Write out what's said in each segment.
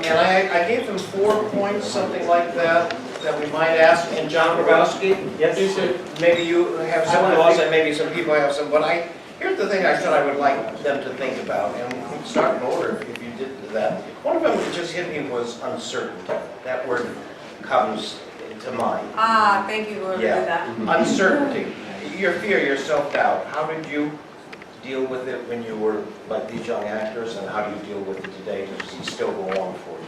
And I gave them 4 points, something like that, that we might ask. And John Grabowski, Yes. maybe you have some thoughts, and maybe some people have some. But here's the thing I said I would like them to think about, and we can start in order if you did that. One of them that just hit me was uncertainty. That word comes to mind. Ah, thank you, whoever did that. Uncertainty, your fear, your self-doubt. How did you deal with it when you were like these young actors, and how do you deal with it today? Does it still go on for you?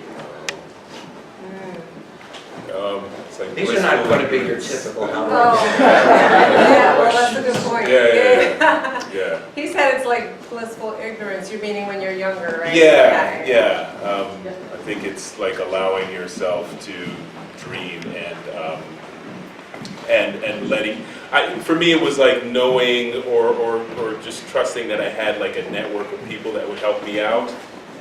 It's like These are not going to be your typical how do I Oh, do yeah, well, that's a good point. Yeah. He said it's like blissful ignorance. You're meaning when you're younger, right? Yeah. I think it's like allowing yourself to dream and letting. For me, it was like knowing or just trusting that I had like a network of people that would help me out,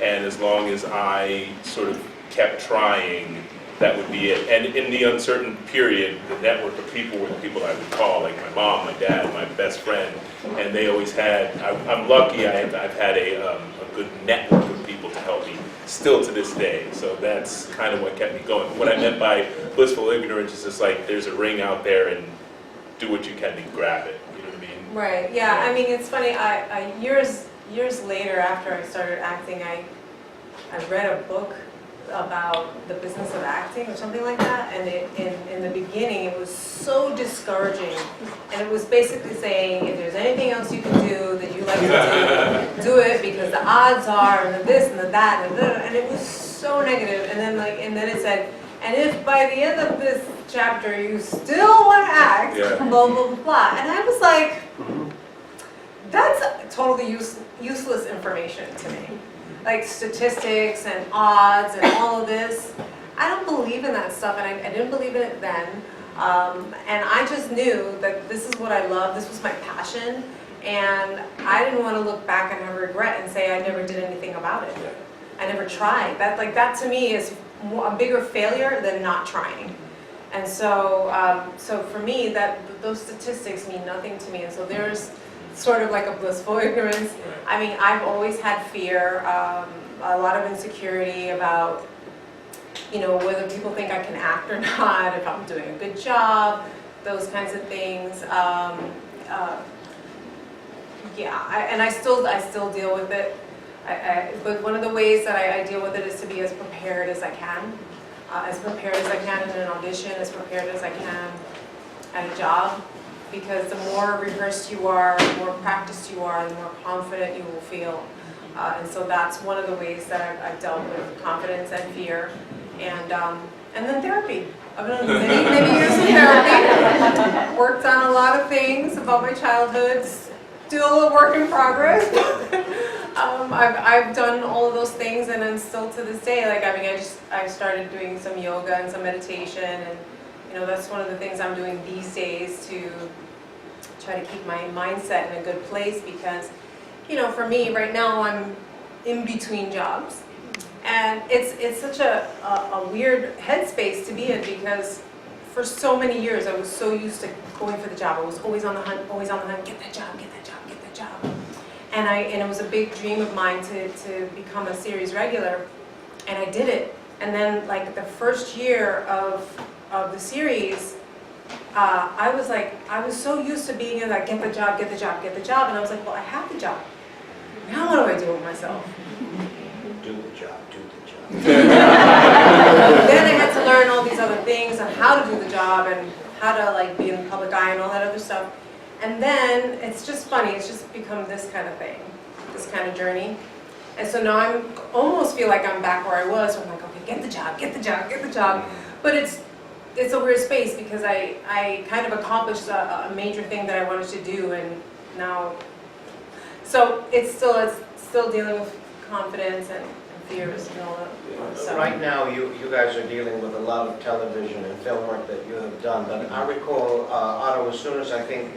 and as long as I sort of kept trying, that would be it. And in the uncertain period, the network of people were the people I would call, like my mom, my dad, my best friend, and they always had. I'm lucky. I've had a good network of people to help me still to this day. So that's kind of what kept me going. What I meant by blissful ignorance is just like there's a ring out there and do what you can to grab it. You know what I mean? Right. Yeah. I mean, it's funny. I years later, after I started acting, I read a book about the business of acting or something like that, and in the beginning it was so discouraging, and it was basically saying if there's anything else you can do that you like to do it, because the odds are and the this and the that and it was so negative. And then it said, and if by the end of this chapter you still want to act, blah blah blah, and I was like, that's totally useless information to me. Like statistics and odds and all of this. I don't believe in that stuff, and I didn't believe in it then. And I just knew that this is what I love, this was my passion, and I didn't want to look back and have regret and say I never did anything about it. I never tried. That to me is a bigger failure than not trying. And so, so for me, those statistics mean nothing to me, and so there's sort of like a blissful ignorance. I mean, I've always had fear, a lot of insecurity about, whether people think I can act or not, if I'm doing a good job, those kinds of things. And I still deal with it. But one of the ways that I deal with it is to be as prepared as I can. As prepared as I can in an audition, as prepared as I can at a job. Because the more rehearsed you are, the more practiced you are, the more confident you will feel. And so that's one of the ways that I've dealt with confidence and fear. And then therapy. I've done many years of therapy. Worked on a lot of things about my childhood. Still a work in progress. I've done all of those things, and then still to this day, I started doing some yoga and some meditation, and that's one of the things I'm doing these days to try to keep my mindset in a good place, because, for me right now I'm in between jobs, and it's such a weird headspace to be in, because for so many years I was so used to going for the job. I was always on the hunt, get that job, get that job, get that job. And it was a big dream of mine to become a series regular, and I did it. And then like the first year of the series, I was so used to being in that get the job, get the job, get the job, and I was like, well, I have the job. Now what do I do with myself? Do the job, do the job. Then I had to learn all these other things on how to do the job and how to be in the public eye and all that other stuff. And then it's just funny, it's just become this kind of thing, this kind of journey. And so now I almost feel like I'm back where I was, so I'm like, okay, get the job, get the job, get the job. But it's a weird space, because I kind of accomplished a major thing that I wanted to do, and now, so it's still dealing with confidence and fears and all that. So. Right now, you guys are dealing with a lot of television and film work that you have done, but I recall, Otto, as soon as I think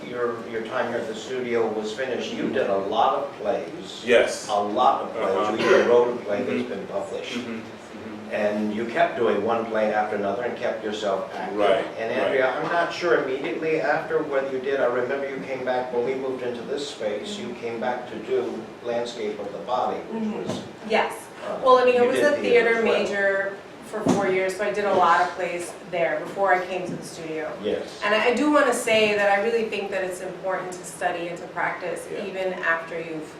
your time here at the studio was finished, you did a lot of plays. Yes. A lot of plays. You even wrote a play that's been published. and you kept doing one play after another and kept yourself active. Right, And Andrea, I'm not sure immediately after whether you did. I remember you came back, when we moved into this space, you came back to do landscape of the body, which was... Yes. Well, I mean, I you was did a theater as well. major for 4 years, so I did a lot of plays there before I came to the studio. Yes. And I do want to say that I really think that it's important to study and to practice Yeah. even after you've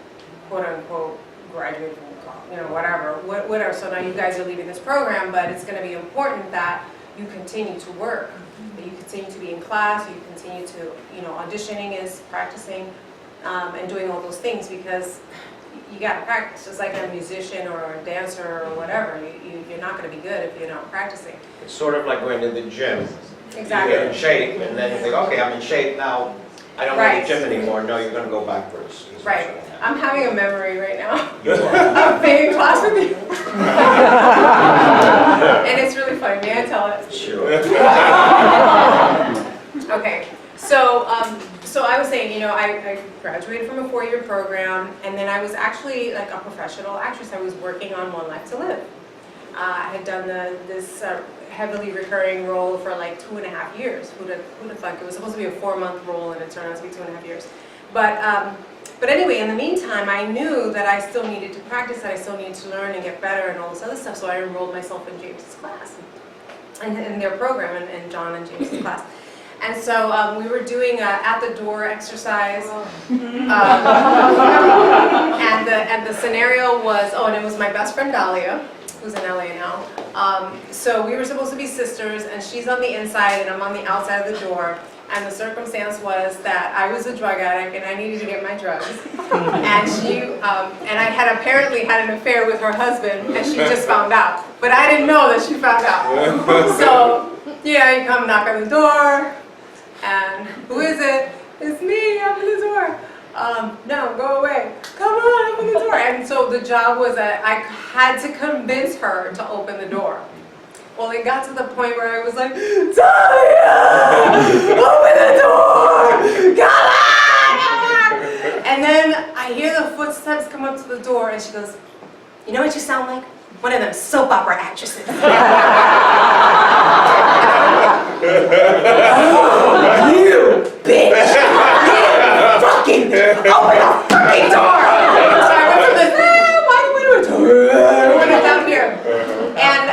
quote-unquote graduated from college, you know, whatever. So now you guys are leaving this program, but it's going to be important that you continue to work, that you continue to be in class, you continue to, you know, auditioning is practicing, and doing all those things, because you got to practice. Just like a musician or a dancer or whatever, you're not going to be good if you're not practicing. It's sort of like going to the gym. Exactly. You get in shape, and then you think, okay, I'm in shape now, I don't Right. need the gym anymore. No, you're going to go backwards. is what's Right. gonna happen. I'm having a memory right now. You are. I've been in class with you. And it's really funny. May I tell it? Sure. Okay. So, so I was saying, you know, I graduated from a 4-year program, and then I was actually like a professional actress. I was working on One Life to Live. I had done this heavily recurring role for like 2.5 years. Who'd have thought? It was supposed to be a 4-month role, and it turned out to be 2.5 years. But anyway, in the meantime, I knew that I still needed to practice, that I still needed to learn and get better and all this other stuff, so I enrolled myself in James's class, and in their program, in John and James's class. And so we were doing an at-the-door exercise, and the scenario was, and it was my best friend Dahlia, who's in LA now. So we were supposed to be sisters, and she's on the inside, and I'm on the outside of the door. And the circumstance was that I was a drug addict and I needed to get my drugs. And she, and I had apparently had an affair with her husband, and she just found out. But I didn't know that she found out. So, yeah, you come knock on the door, and who is it? It's me, open the door. No, go away. Come on, open the door. And so the job was that I had to convince her to open the door. Well, it got to the point where I was like, Talia, open the door, come on! And then I hear the footsteps come up to the door, and she goes, you know what you sound like? One of them soap opera actresses. Oh, you bitch! You fucking open the fucking door! So I went from this, why do we do it? I went down here. And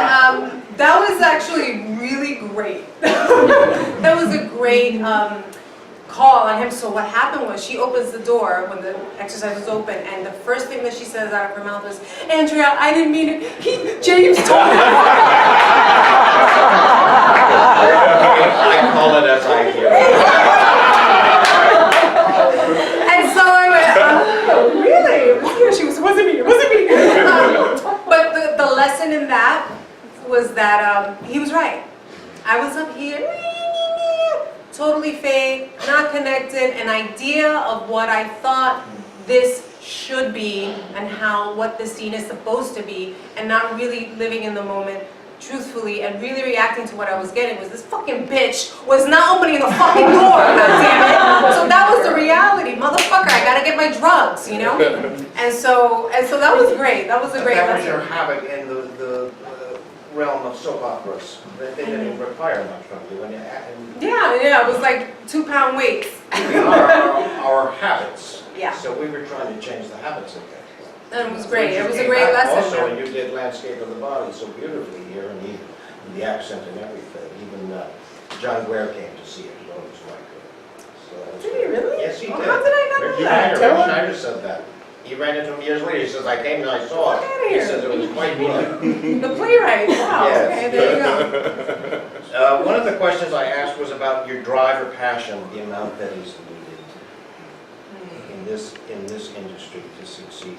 that was actually really great. That was a great call on him. So what happened was she opens the door when the exercise was open, and the first thing that she says out of her mouth was, Andrea, I didn't mean it. James told me. I call it as I hear it. And so I went, oh, really? It wasn't me. But the lesson in that was that he was right. I was up here, totally fake, not connected, an idea of what I thought this should be and what this scene is supposed to be, and not really living in the moment truthfully and really reacting to what I was getting. Was this fucking bitch was not opening the fucking door, goddammit. So that was the reality, motherfucker. I gotta get my drugs, you know. And so that was great. That was a great That was lesson. your habit in the realm of soap operas. They didn't require much from you. Yeah, it was like 2-pound weights. Our habits. Yeah. So we were trying to change the habits again. And it was great. It was a You great came back lesson. Also, and you did landscape of the body so beautifully here, and even the accent and everything. Even John Ware came to see it. He always liked it. So that was Did he really? Yes, he Oh, did. how did I not know Rick that? Schneider, Tell Rick him. Schneider said that. He ran into him years later. He says, I came and I saw Get it. outta He here. says it was quite good. The playwright. Wow. Yes. Okay, there you go. One of the questions I asked was about your drive or passion, the amount that is needed in this industry to succeed.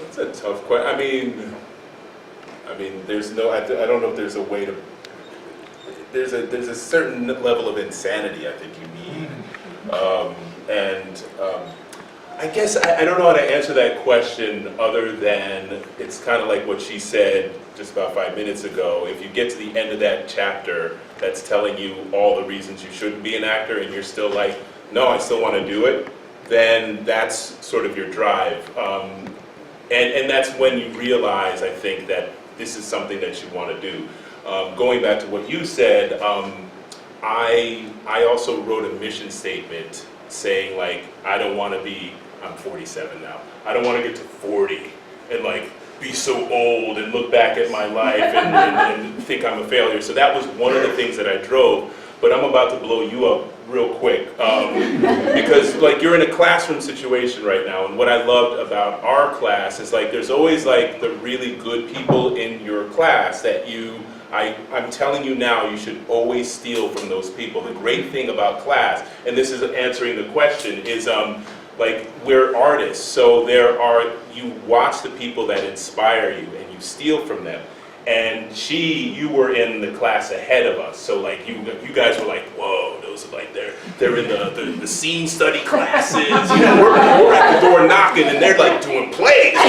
It's a tough question. I mean, there's no. I don't know if there's a way to. There's a certain level of insanity I think you need, I guess I don't know how to answer that question other than it's kind of like what she said just about 5 minutes ago. If you get to the end of that chapter that's telling you all the reasons you shouldn't be an actor and you're still like, no, I still want to do it, then that's sort of your drive. And that's when you realize, I think, that this is something that you want to do. Going back to what you said, I also wrote a mission statement saying, like, I don't want to be, I'm 47 now, I don't want to get to 40 and like be so old and look back at my life and think I'm a failure. So that was one of the things that I drove. But I'm about to blow you up real quick because like you're in a classroom situation right now, and what I loved about our class is like there's always like the really good people in your class that I'm telling you now, you should always steal from those people. The great thing about class, and this is answering the question, is like we're artists, so you watch the people that inspire you and you steal from them. And you were in the class ahead of us, so like you guys were like, whoa, those are like they're in the scene study classes, you know, we're at the door knocking and they're like doing plays, like,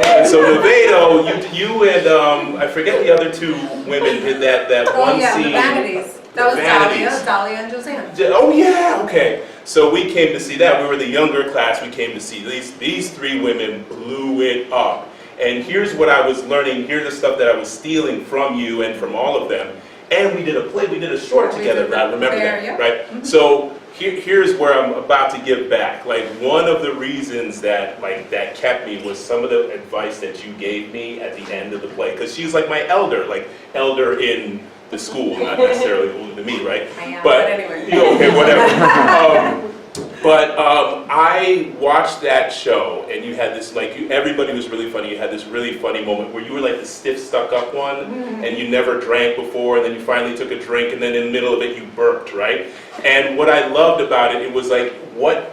and so Navedo, you and I forget the other two women did that one scene. The Vanities. That was Dahlia and Josanne. Oh yeah, okay. So we came to see that. We were the younger class. We came to see these three women blew it up. And here's what I was learning. Here's the stuff that I was stealing from you and from all of them. And we did a play. We did a short together. I remember that, yeah. right? Mm-hmm. So here's where I'm about to give back. Like one of the reasons that kept me was some of the advice that you gave me at the end of the play. Because she's like my elder in the school, not necessarily older than me, right? I am, but anyway. Okay, whatever. I watched that show, and you had this, everybody was really funny. You had this really funny moment where you were like the stiff, stuck-up one, and you never drank before, and then you finally took a drink, and then in the middle of it, you burped, right? And what I loved about it, it was like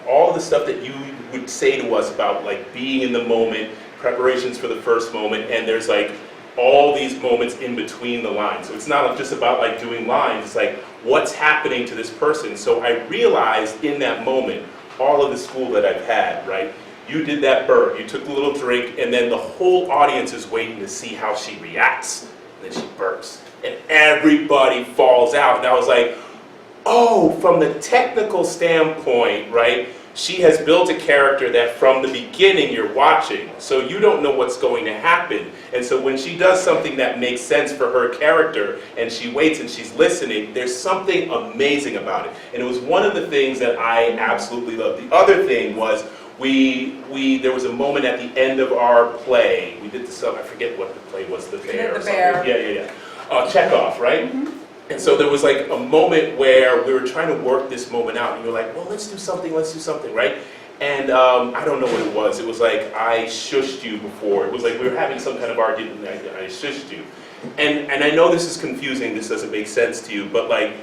all the stuff that you would say to us about like being in the moment, preparations for the first moment, and there's like all these moments in between the lines. So it's not just about like doing lines, it's like what's happening to this person. So I realized in that moment, all of the school that I've had, right? You did that burp, you took a little drink, and then the whole audience is waiting to see how she reacts. And then she burps, and everybody falls out. And I was like, oh, from the technical standpoint, right? She has built a character that from the beginning you're watching, so you don't know what's going to happen. And so when she does something that makes sense for her character, and she waits and she's listening, there's something amazing about it. And it was one of the things that I absolutely loved. The other thing was, there was a moment at the end of our play, we did this, I forget what the play was, The Bear or something. Yeah. Chekhov, right? Mm-hmm. And so there was like a moment where we were trying to work this moment out, and you were like, well, let's do something, right? And I don't know what it was. It was like I shushed you before. It was like we were having some kind of argument, and I shushed you. And I know this is confusing, this doesn't make sense to you, but like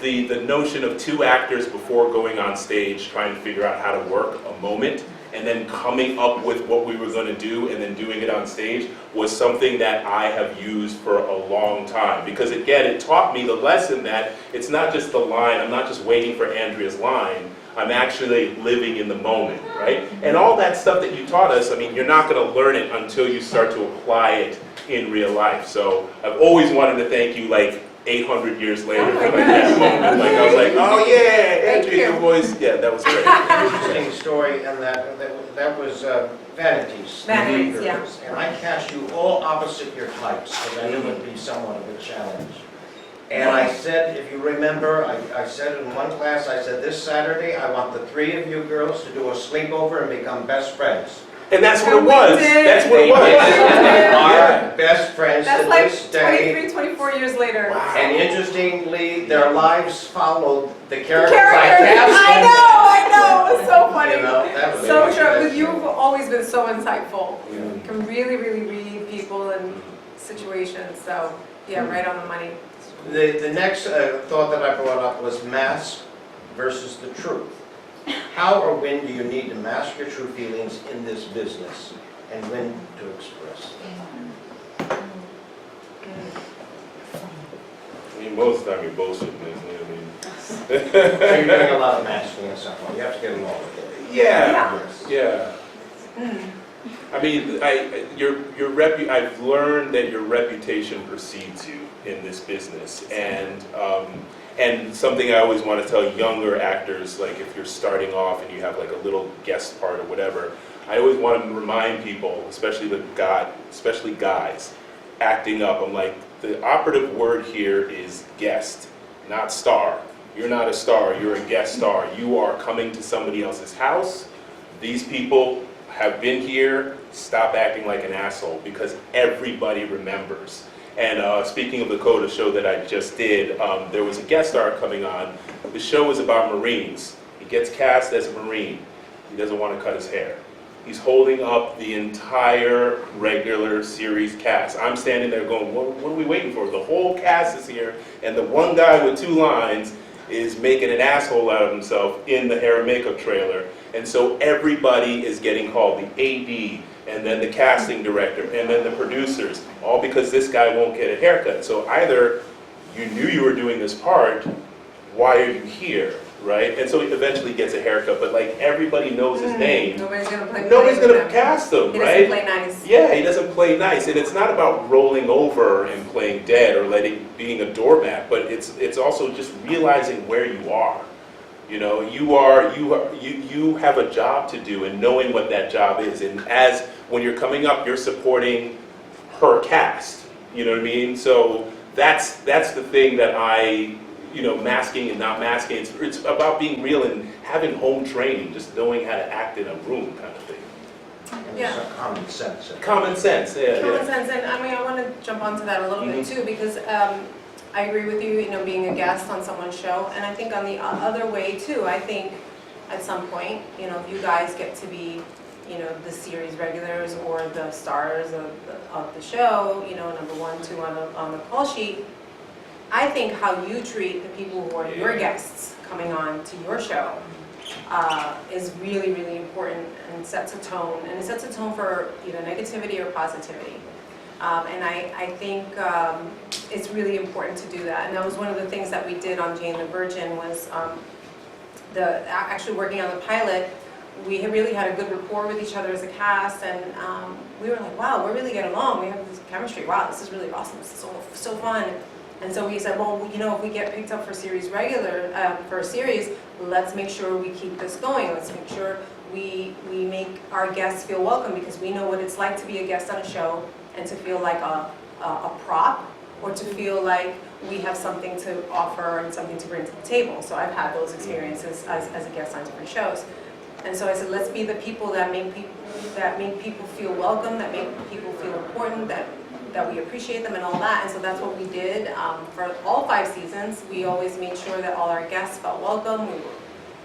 the notion of two actors before going on stage trying to figure out how to work a moment, and then coming up with what we were going to do and then doing it on stage was something that I have used for a long time. Because again, it taught me the lesson that it's not just the line, I'm not just waiting for Andrea's line, I'm actually living in the moment, right? And all that stuff that you taught us, I mean, you're not going to learn it until you start to apply it in real life. So I've always wanted to thank you, like 800 years later, for like that moment. Like I was like, oh yeah, Andrea, your voice, yeah, that was great. Interesting story, and that was Vanities. Vanities, yeah. And I cast you all opposite your types, because I knew it would be somewhat of a challenge. And I said, if you remember, I said in one class, I said, this Saturday, I want the three of you girls to do a sleepover and become best friends. And that's what it was. That's what it was. Our best friends to this day. That's like 23, 24 years later. Wow. And interestingly, their lives followed the characters I cast. I know. It was so funny. You know, that was so true. You've always been so insightful. Yeah. You can really, really read people and situations. So, yeah, right on the money. The next thought that I brought up was mask versus the truth. How or when do you need to mask your true feelings in this business, and when to express them? I mean, most of the time you're bullshitting, isn't it? I mean, So you're doing a lot of masking and stuff. You have to get along with it. Yeah. I mean, I've learned that your reputation precedes you in this business, and And something I always want to tell younger actors, like if you're starting off and you have like a little guest part or whatever, I always want to remind people, especially guys, acting up. I'm like, the operative word here is guest, not star. You're not a star, you're a guest star. You are coming to somebody else's house. These people have been here. Stop acting like an asshole, because everybody remembers. And speaking of the Coda show that I just did, there was a guest star coming on. The show is about Marines. He gets cast as a Marine. He doesn't want to cut his hair. He's holding up the entire regular series cast. I'm standing there going, what are we waiting for? The whole cast is here, and the one guy with 2 lines is making an asshole out of himself in the hair and makeup trailer. And so everybody is getting called, the AD, and then the casting director, and then the producers, all because this guy won't get a haircut. So either you knew you were doing this part, why are you here, right? And so he eventually gets a haircut, but like everybody knows his name. Nobody's gonna cast him, He right? doesn't play nice. Yeah, he doesn't play nice, and it's not about rolling over and playing dead or being a doormat, but it's also just realizing where you are. You know, you have a job to do, and knowing what that job is, and as when you're coming up, you're supporting her cast. You know what I mean? So that's the thing that masking and not masking. It's about being real and having home training, just knowing how to act in a room, kind of thing. Yeah. Some common sense. Common sense, yeah. Common sense, and I mean, I want to jump onto that a little bit too, because I agree with you, being a guest on someone's show, and I think on the other way too, I think at some point, if you guys get to be, the series regulars or the stars of the show, number 1, 2 on the call sheet, I think how you treat the people who are your guests coming on to your show is really, really important, and sets a tone, and it sets a tone for either negativity or positivity. And I think it's really important to do that. And that was one of the things that we did on Jane the Virgin, was actually working on the pilot. We really had a good rapport with each other as a cast, and we were like, wow, we're really getting along. We have this chemistry. Wow, this is really awesome. This is so fun. And so we said, well, if we get picked up for for a series, let's make sure we keep this going. Let's make sure we make our guests feel welcome, because we know what it's like to be a guest on a show and to feel like a prop, or to feel like we have something to offer and something to bring to the table. So I've had those experiences as a guest on different shows. And so I said, let's be the people that make people feel welcome, that make people feel important, that we appreciate them and all that. And so that's what we did for all 5 seasons. We always made sure that all our guests felt welcome. We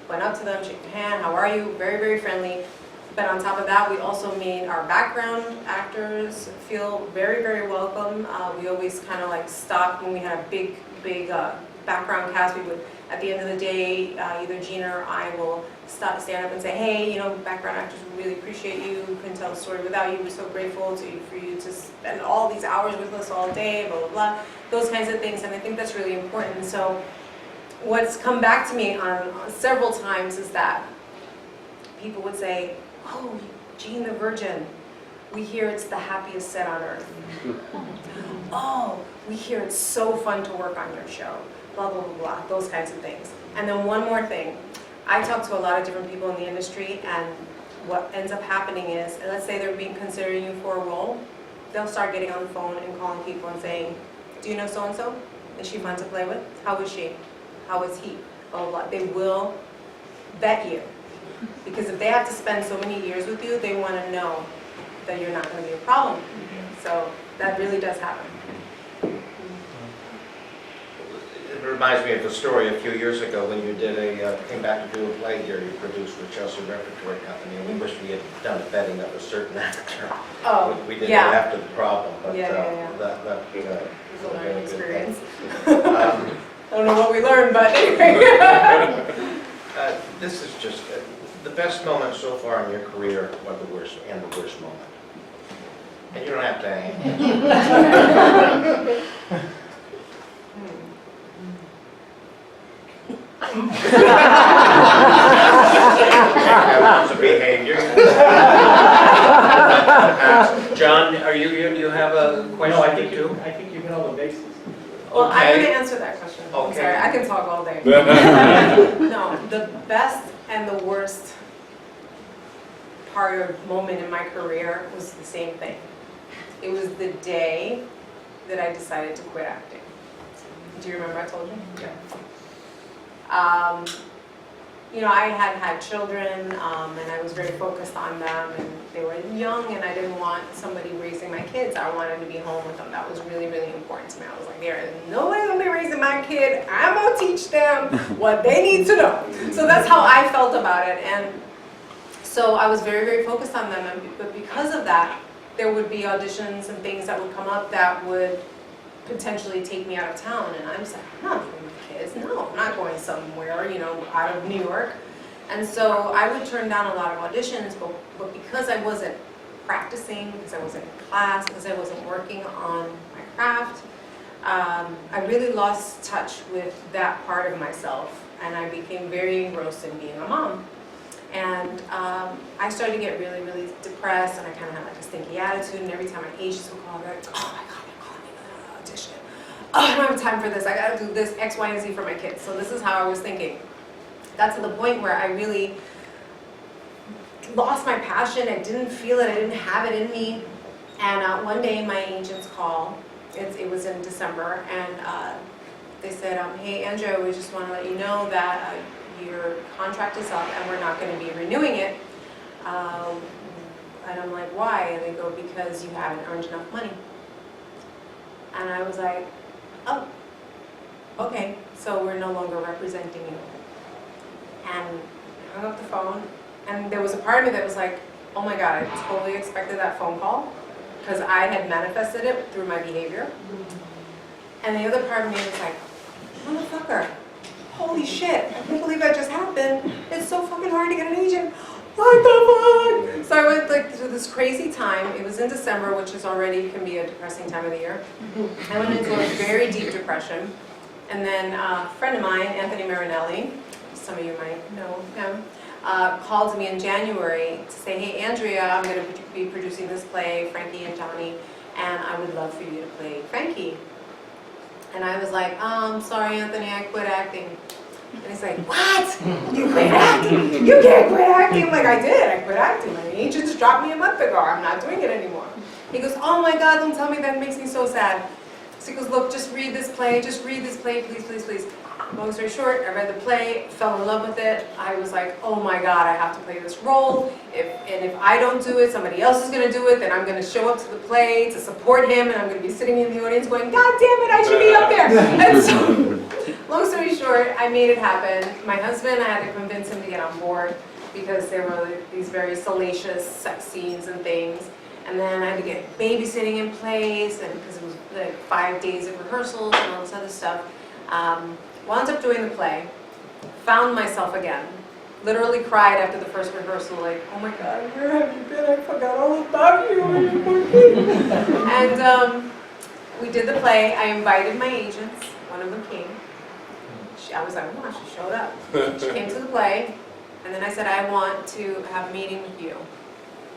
went up to them, shook their hand, how are you? Very, very friendly. But on top of that, we also made our background actors feel very, very welcome. We always kind of like stopped when we had a big background cast. We would, at the end of the day, either Gina or I will stand up and say, hey, background actors, we really appreciate you. We couldn't tell the story without you. We're so grateful for you to spend all these hours with us all day, blah, blah, blah. Those kinds of things, and I think that's really important. So what's come back to me on several times is that people would say, oh, Jane the Virgin, we hear it's the happiest set on earth. Oh, we hear it's so fun to work on your show, blah, blah, blah, blah, those kinds of things. And then one more thing. I talk to a lot of different people in the industry, and what ends up happening is, and let's say they're considering you for a role, they'll start getting on the phone and calling people and saying, do you know so-and-so? Is she fun to play with? How is she? How is he? Blah, blah, blah. They will vet you. Because if they have to spend so many years with you, they want to know that you're not going to be a problem. So that really does happen. It reminds me of a story a few years ago when you came back to do a play here you produced with Chelsea Repertory Company, and we wish we had done the vetting of a certain actor. Oh, we did yeah. it after the problem, but That was a learning experience. I don't know what we learned, but anyway. This is just the best moment so far in your career, or the worst moment. And you don't have to That's a behavior. John, you have a question? No, I think you hit all the bases. Well, I'm Okay. going to answer that question. I'm Okay. sorry, I can talk all day. No, the best and the worst part or moment in my career was the same thing. It was the day that I decided to quit acting. Do you remember I told you? Yeah. You know, I had children, and I was very focused on them, and they were young, and I didn't want somebody raising my kids. I wanted to be home with them. That was really, really important to me. I was like, there is nobody gonna be raising my kid. I'm gonna teach them what they need to know. So that's how I felt about it, and so I was very, very focused on them, but because of that, there would be auditions and things that would come up that would potentially take me out of town, and I'm just like, I'm not doing with kids. No, I'm not going somewhere, you know, out of New York. And so I would turn down a lot of auditions, but because I wasn't practicing, because I wasn't in class, because I wasn't working on my craft, I really lost touch with that part of myself, and I became very engrossed in being a mom. And I started to get really, really depressed, and I kind of had like a stinky attitude, and every time my agents would call, I'd be like, oh my God, they're calling me for an audition. Oh, I don't have time for this. I gotta do this X, Y, and Z for my kids. So this is how I was thinking. Got to the point where I really lost my passion. I didn't feel it. I didn't have it in me. And one day my agents called. It was in December, and they said, hey, Andrea, we just want to let you know that your contract is up and we're not going to be renewing it. And I'm like, why? And they go, because you haven't earned enough money. And I was like, oh, okay, so we're no longer representing you. And I hung up the phone, and there was a part of me that was like, oh my God, I totally expected that phone call, because I had manifested it through my behavior. And the other part of me was like, motherfucker, holy shit, I can't believe that just happened. It's so fucking hard to get an agent. What the fuck? So I went like through this crazy time. It was in December, which is already can be a depressing time of the year. I went into a very deep depression. And then a friend of mine, Anthony Marinelli, some of you might know him, called me in January to say, hey, Andrea, I'm going to be producing this play, Frankie and Johnny, and I would love for you to play Frankie. And I was like, sorry, Anthony, I quit acting. And he's like, what? You quit acting? You can't quit acting. I'm like, I did. I quit acting. My agent just dropped me a month ago. I'm not doing it anymore. He goes, oh my God, don't tell me that. Makes me so sad. So he goes, look, just read this play. Just read this play, please, please, please. Long story short, I read the play, fell in love with it. I was like, oh my God, I have to play this role. If I don't do it, somebody else is going to do it. Then I'm going to show up to the play to support him, and I'm going to be sitting in the audience going, God damn it, I should be up there. And so, long story short, I made it happen. My husband, I had to convince him to get on board because there were these very salacious sex scenes and things. And then I had to get babysitting in place, and because it was like 5 days of rehearsals and all this other stuff. Wound up doing the play, found myself again, literally cried after the first rehearsal, like, oh my God, where have you been? I forgot all about you. And we did the play. I invited my agents. One of them came. I was like, oh, she showed up. She came to the play, and then I said, I want to have a meeting with you.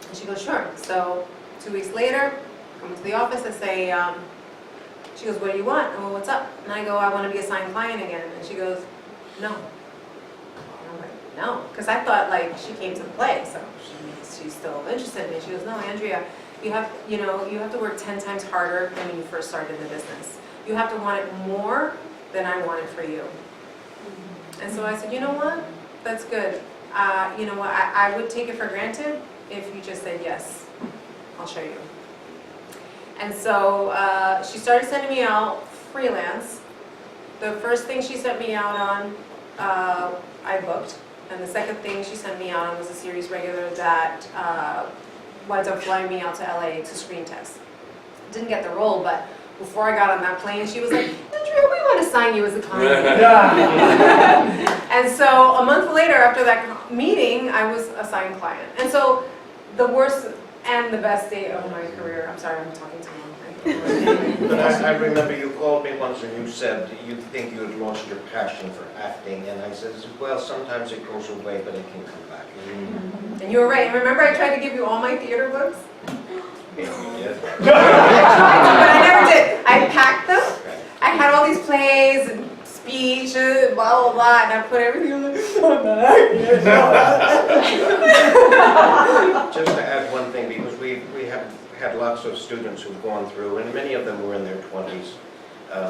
And she goes, sure. So 2 weeks later, I come to the office, I say, she goes, what do you want? And well, what's up? And I go, I want to be a signed client again. And she goes, no. And I'm like, no. Because I thought like she came to the play, so she's still interested in me. She goes, no, Andrea, you have to work 10 times harder than when you first started the business. You have to want it more than I want it for you. And so I said, you know what? That's good. You know what? I would take it for granted if you just said yes. I'll show you. And so she started sending me out freelance. The first thing she sent me out on, I booked. And the second thing she sent me out on was a series regular that wound up flying me out to LA to screen test. Didn't get the role, but before I got on that plane, she was like, Andrea, we want to sign you as a client. And so a month later, after that meeting, I was a signed client. And so the worst and the best day of my career. I'm sorry, I'm talking too long. But I remember you called me once and you said you think you had lost your passion for acting, and I said, well, sometimes it goes away, but it can come back. And you were right. Remember I tried to give you all my theater books? Yeah, you did. I tried to, but I never did. I packed them. I had all these plays and audition, blah, blah, blah, and I put everything on the Just to add one thing, because we have had lots of students who've gone through, and many of them were in their 20s,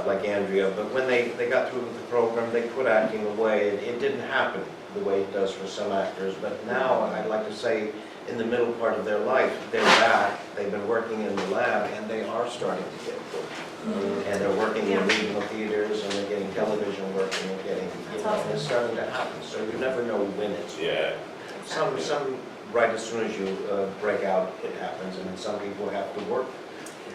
like Andrea, but when they got through with the program, they put acting away. It didn't happen the way it does for some actors, but now, I'd like to say, in the middle part of their life, they're back, they've been working in the lab, and they are starting to get booked. And they're working in regional theaters, and they're getting television work, and they're getting, and it's starting to happen, so you never know when it's. Yeah. Some right as soon as you break out, it happens, and then some people have to work.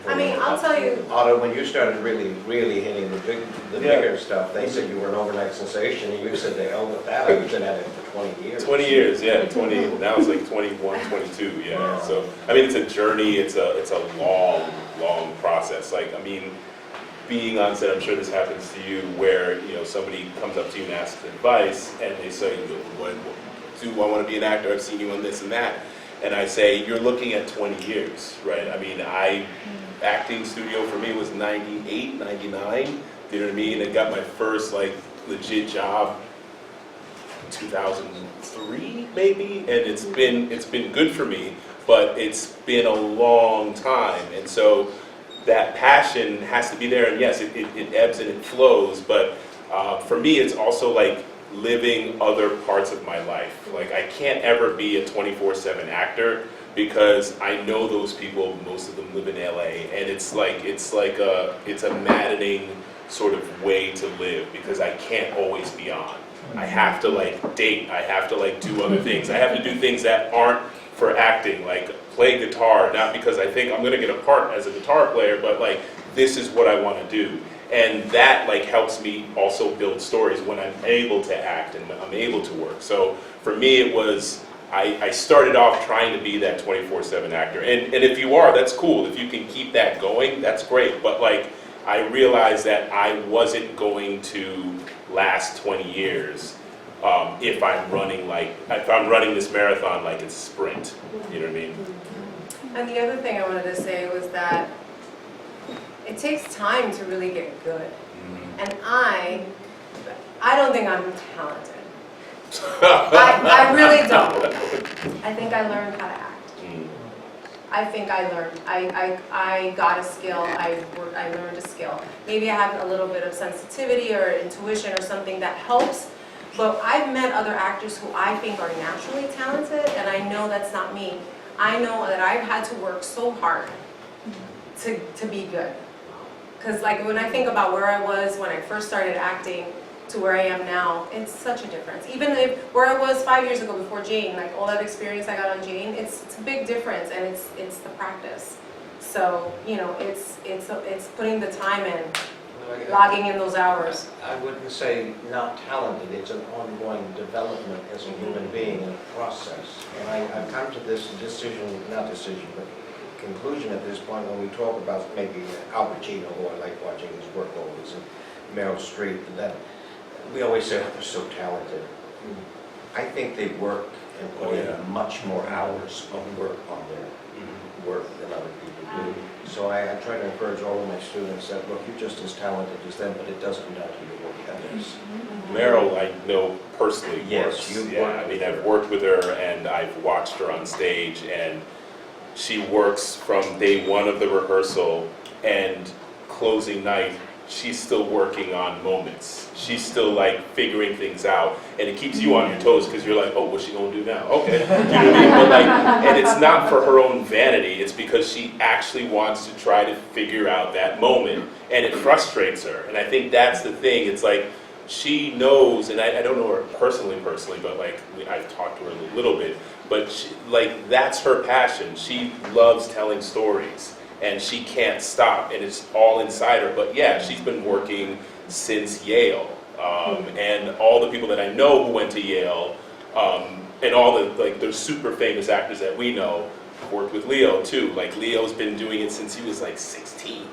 I mean, I'll tell you. Otto, when you started really hitting the bigger stuff, they said you were an overnight sensation, and you said, "The hell with that, I've been at it for 20 years." 20 years, yeah, 20, now it's like 21, 22, yeah. So, I mean, it's a journey, it's a long process. Like, I mean, being on set, I'm sure this happens to you, where, you know, somebody comes up to you and asks advice, and they say, what do I want to be an actor? I've seen you on this and that. And I say, you're looking at 20 years, right? I mean, acting studio for me was 98, 99, you know what I mean? I got my first, like, legit job in 2003, maybe, and it's been good for me, but it's been a long time, and so that passion has to be there, and yes, it ebbs and it flows, but for me, it's also like living other parts of my life. Like, I can't ever be a 24/7 actor, because I know those people, most of them live in LA, and it's a maddening sort of way to live, because I can't always be on. I have to like date, I have to like do other things. I have to do things that aren't for acting, like play guitar, not because I think I'm gonna get a part as a guitar player, but like, this is what I wanna do. And that like helps me also build stories when I'm able to act and I'm able to work. So for me, it was, I started off trying to be that 24/7 actor, and if you are, that's cool. If you can keep that going, that's great. But like, I realized that I wasn't going to last 20 years if I'm running this marathon like it's a sprint. You know what I mean? And the other thing I wanted to say was that it takes time to really get good. And I don't think I'm talented. I really don't. I think I learned how to act. I think I learned. I got a skill. I learned a skill. Maybe I have a little bit of sensitivity or intuition or something that helps. But I've met other actors who I think are naturally talented, and I know that's not me. I know that I've had to work so hard to be good. Because like when I think about where I was when I first started acting to where I am now, it's such a difference. Even if where I was 5 years ago before Jane, like all that experience I got on Jane, it's a big difference, and it's the practice. So you know, it's putting the time in, logging in those hours. I wouldn't say not talented, it's an ongoing development as a human being and a process. And I've come to this but conclusion at this point when we talk about maybe Al Pacino, who I like watching his work always, and Meryl Streep, that we always say, oh, they're so talented. I think they work and put in much more hours of work on their work than other people do. So I try to encourage all of my students that, look, you're just as talented as them, but it does come down to your work ethics. Meryl, I know personally. Yes, works. I mean, I've worked with her, and I've watched her on stage, and she works from day one of the rehearsal, and closing night, she's still working on moments. She's still like figuring things out, and it keeps you on your toes, because you're like, oh, what's she gonna do now? Okay, you know what I mean? But like, and it's not for her own vanity, it's because she actually wants to try to figure out that moment, and it frustrates her. And I think that's the thing. It's like, she knows, and I don't know her personally, but like, I've talked to her a little bit, but she, like, that's her passion. She loves telling stories, and she can't stop, and it's all inside her. But yeah, she's been working since Yale, and all the people that I know who went to Yale, and all the, like, the super famous actors that we know, worked with Leo too. Like, Leo's been doing it since he was like 16.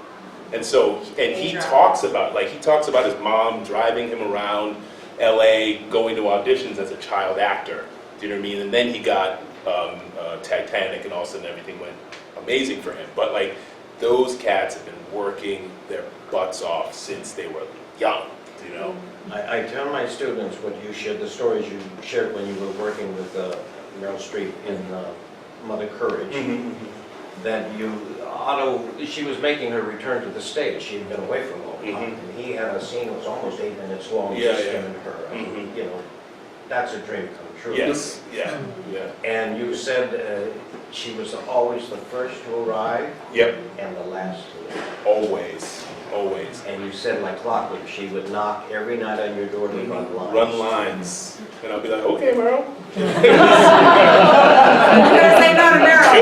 And so, and he talks about his mom driving him around LA, going to auditions as a child actor. Do you know what I mean? And then he got Titanic, and all of a sudden everything went amazing for him. But like, those cats have been working their butts off since they were young. you know? I tell my students what you shared, the stories you shared when you were working with Meryl Streep in Mother Courage, that Otto, she was making her return to the stage. She had been away for a long time. And he had a scene that was almost 8 minutes long, just him and her. I mean, you know, that's a dream come true. Yes, yeah. And you said she was always the first to arrive Yep, and the last to leave. always. And you said like clockwork, she would knock every night on your door to run lines. Run lines. And I'll be like, okay, Meryl. You're gonna say no to Meryl.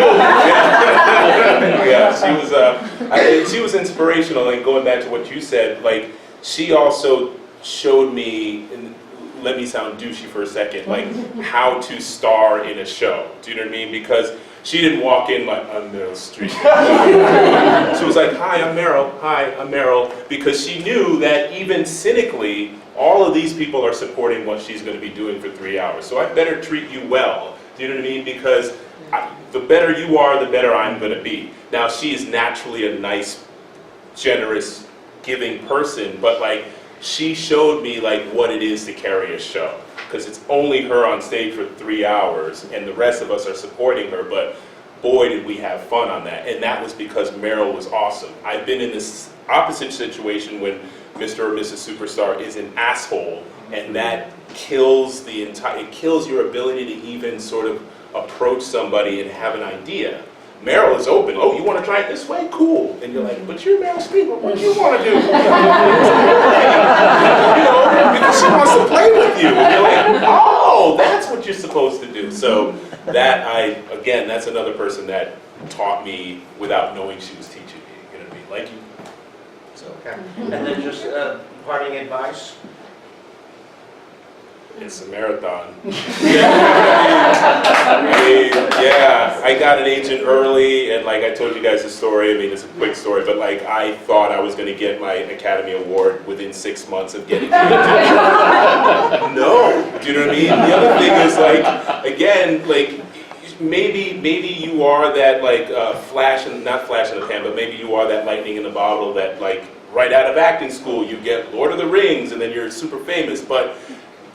Yeah, she was inspirational, like going back to what you said, like she also showed me, and let me sound douchey for a second, like how to star in a show. Do you know what I mean? Because she didn't walk in like, I'm Meryl Streep. She was like, hi, I'm Meryl. Hi, I'm Meryl. Because she knew that even cynically, all of these people are supporting what she's going to be doing for 3 hours. So I better treat you well. Do you know what I mean? Because the better you are, the better I'm going to be. Now, she is naturally a nice, generous, giving person, but like, she showed me like what it is to carry a show. Because it's only her on stage for 3 hours, and the rest of us are supporting her, but boy did we have fun on that. And that was because Meryl was awesome. I've been in this opposite situation when Mr. or Mrs. Superstar is an asshole, and that kills it kills your ability to even sort of approach somebody and have an idea. Meryl is open. Oh, you want to try it this way? Cool. And you're like, but you're Meryl Streep. What do you want to do? You know, because she wants to play with you. And you're like, oh, that's what you're supposed to do. So again, that's another person that taught me without knowing she was teaching me. You know what I mean? Like you. So. Okay. And then just parting advice. It's a marathon. Yeah, I got an agent early, and like I told you guys the story. I mean, it's a quick story, but like I thought I was going to get my Academy Award within 6 months of getting the agent. No, do you know what I mean? The other thing is like, again, like maybe you are that like not flash in the pan, but maybe you are that lightning in the bottle that like right out of acting school you get Lord of the Rings and then you're super famous, but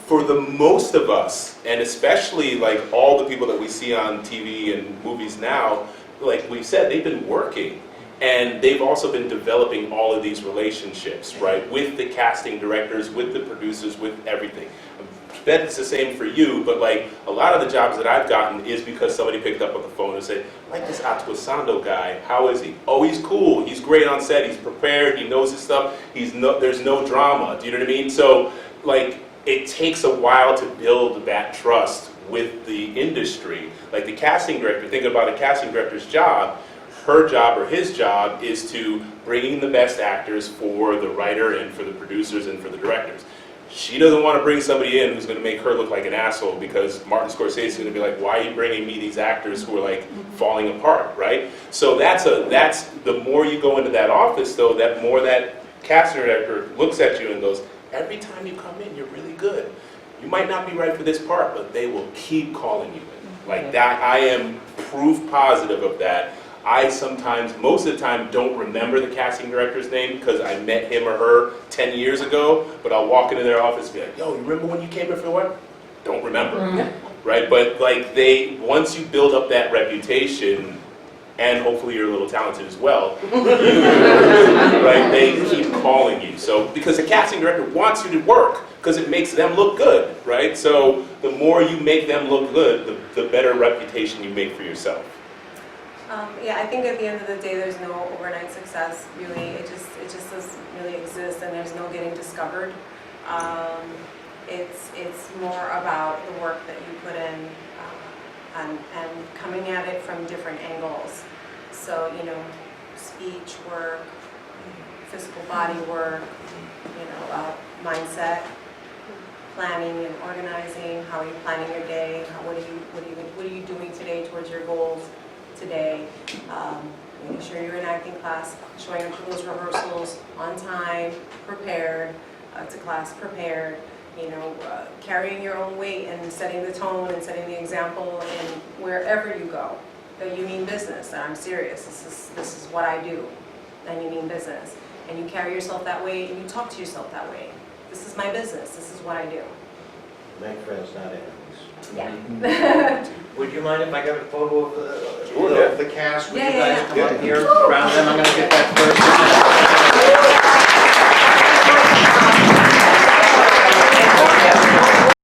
for the most of us, and especially like all the people that we see on TV and movies now, like we've said, they've been working. And they've also been developing all of these relationships, right? With the casting directors, with the producers, with everything. I bet it's the same for you, but like a lot of the jobs that I've gotten is because somebody picked up on the phone and said, I like this Ato Essandoh guy, how is he? Oh, he's cool, he's great on set, he's prepared, he knows his stuff, there's no drama, do you know what I mean? So like, it takes a while to build that trust with the industry. Like the casting director, think about a casting director's job, her job or his job is to bring in the best actors for the writer and for the producers and for the directors. She doesn't want to bring somebody in who's going to make her look like an asshole because Martin Scorsese is going to be like, why are you bringing me these actors who are like falling apart, right? So that's the more you go into that office though, that more that casting director looks at you and goes, every time you come in, you're really good. You might not be right for this part, but they will keep calling you in. Like that, I am proof positive of that. I sometimes, most of the time, don't remember the casting director's name because I met him or her 10 years ago, but I'll walk into their office and be like, yo, you remember when you came here for what? Don't remember, right? But like once you build up that reputation, and hopefully you're a little talented as well, right? They keep calling you. So, because the casting director wants you to work, because it makes them look good, right? So, the more you make them look good, the better reputation you make for yourself. Yeah, I think at the end of the day, there's no overnight success, really. It just doesn't really exist, and there's no getting discovered. It's more about the work that you put in, and coming at it from different angles. So, you know, speech work, physical body work, you know, mindset, planning and organizing. How are you planning your day? What are you doing today towards your goals today? Making sure you're in acting class, showing up to those rehearsals on time, prepared, to class prepared. You know, carrying your own weight and setting the tone and setting the example in wherever you go. That you mean business, that I'm serious, this is what I do, and you mean business. And you carry yourself that way and you talk to yourself that way. This is my business, this is what I do. Make friends, not enemies. Yeah. Would you mind if I got a photo of Sure, yeah. the cast? Would Yeah, you yeah, guys yeah. come up here around them? I'm gonna get that first.